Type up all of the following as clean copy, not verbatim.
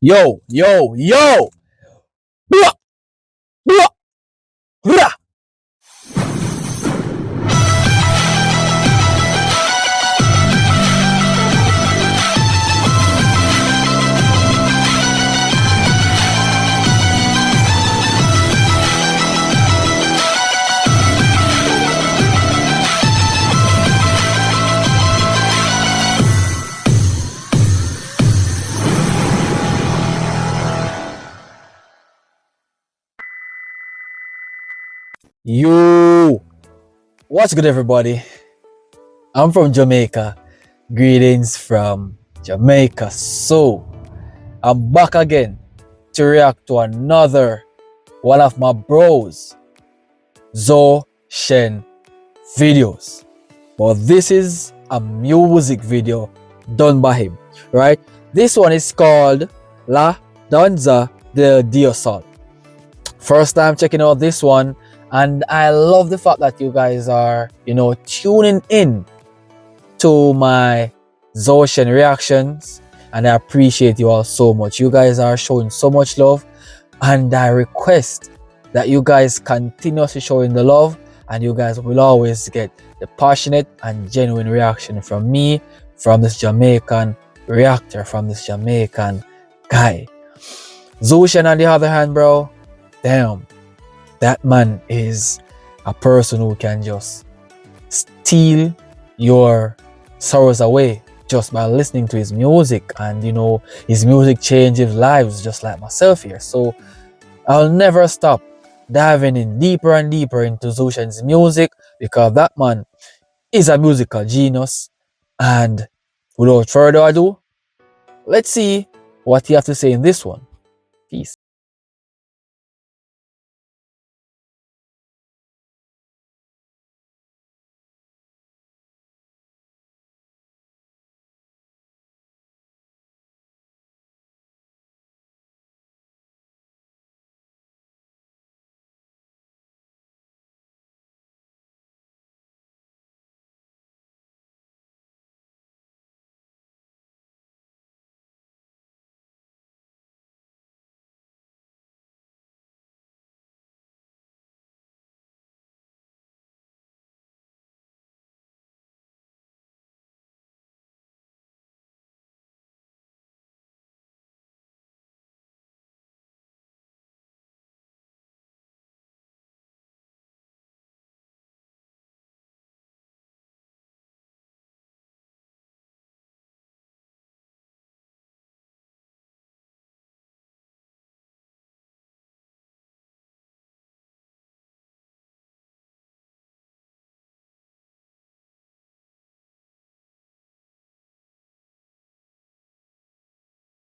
Yo, yo, yo! Blah, blah, blah. Yo! What's good, everybody? I'm from Jamaica. Greetings from Jamaica. So, I'm back again to react to another one of my bros, ZHOU SHEN videos. But this is a music video done by him, right? This one is called La Danza de Dios. First time checking out this one, and I love the fact that you guys are, tuning in to my ZHOU SHEN reactions, and I appreciate you all so much. You guys are showing so much love, and I request that you guys continuously showing the love, and you guys will always get the passionate and genuine reaction from me, from this Jamaican reactor, from this Jamaican guy. ZHOU SHEN, on the other hand, bro, damn, that man is a person who can just steal your sorrows away just by listening to his music. And his music changes lives, just like myself here. So I'll never stop diving in deeper and deeper into ZHOU SHEN's music, because that man is a musical genius. And without further ado, let's see what he has to say in this one. Peace.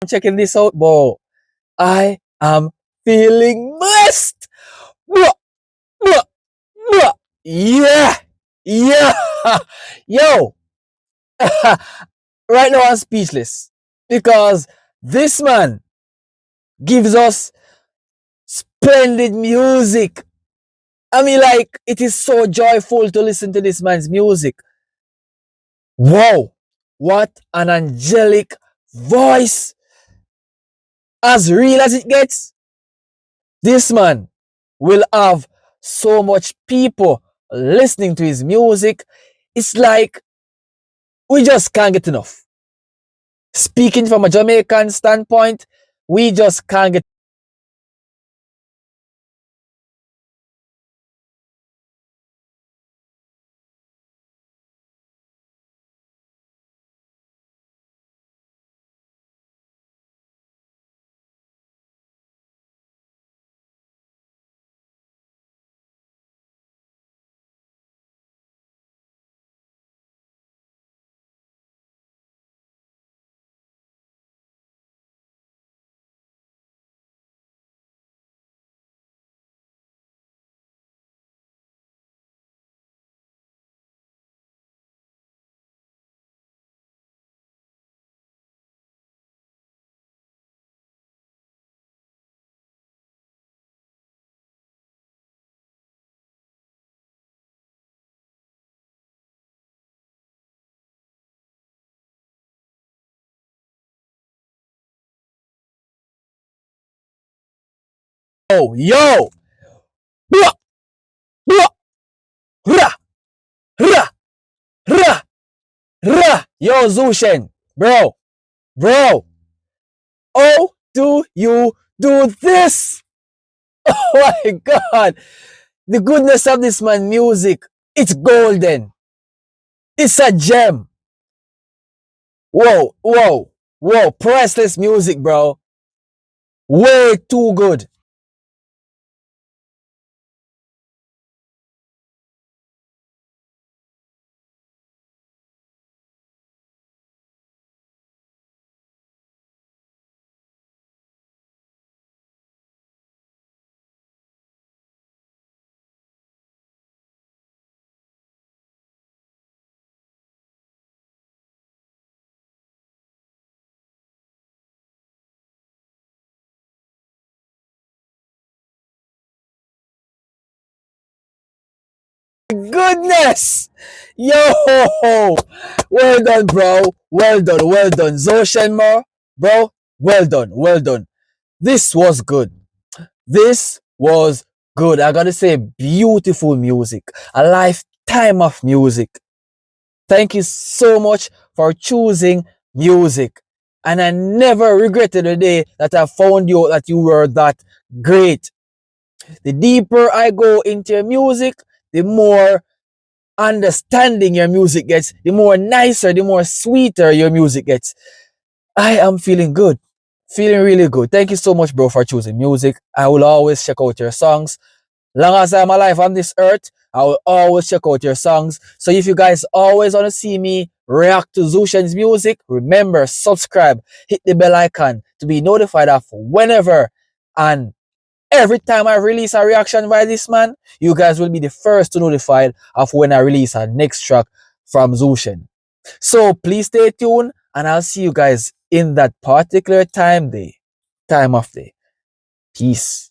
I'm checking this out, bro. I am feeling blessed. Blah, blah, blah. Yeah, yeah. Yo, right now I'm speechless, because this man gives us splendid music. I mean, like, it is so joyful to listen to this man's music. Wow, what an angelic voice. As real as it gets, this man will have so much people listening to his music. It's like we just can't get enough. Speaking from a Jamaican standpoint, we just can't get yo. Blah, blah, rah, rah, rah, rah. Yo, ZHOU, bro, bro. How do you do this? Oh my God. The goodness of this man music. It's golden. It's a gem. Whoa, whoa, whoa. Priceless music, bro. Way too good. Goodness. Yo. Well done, bro. Well done. Well done. ZHOU, bro. Well done. Well done. This was good. This was good. I gotta say, beautiful music. A lifetime of music. Thank you so much for choosing music. And I never regretted the day that I found you that you were that great. The deeper I go into your music, the more understanding your music gets, the more nicer, the more sweeter your music gets. I am feeling good. Feeling really good. Thank you so much, bro, for choosing music. I will always check out your songs. Long as I'm alive on this earth, I will always check out your songs. So if you guys always want to see me react to ZHOU's music, remember, subscribe, hit the bell icon to be notified of whenever and every time I release a reaction by this man, you guys will be the first to notified of when I release a next track from ZHOU. So please stay tuned and I'll see you guys in that particular time of day. Peace.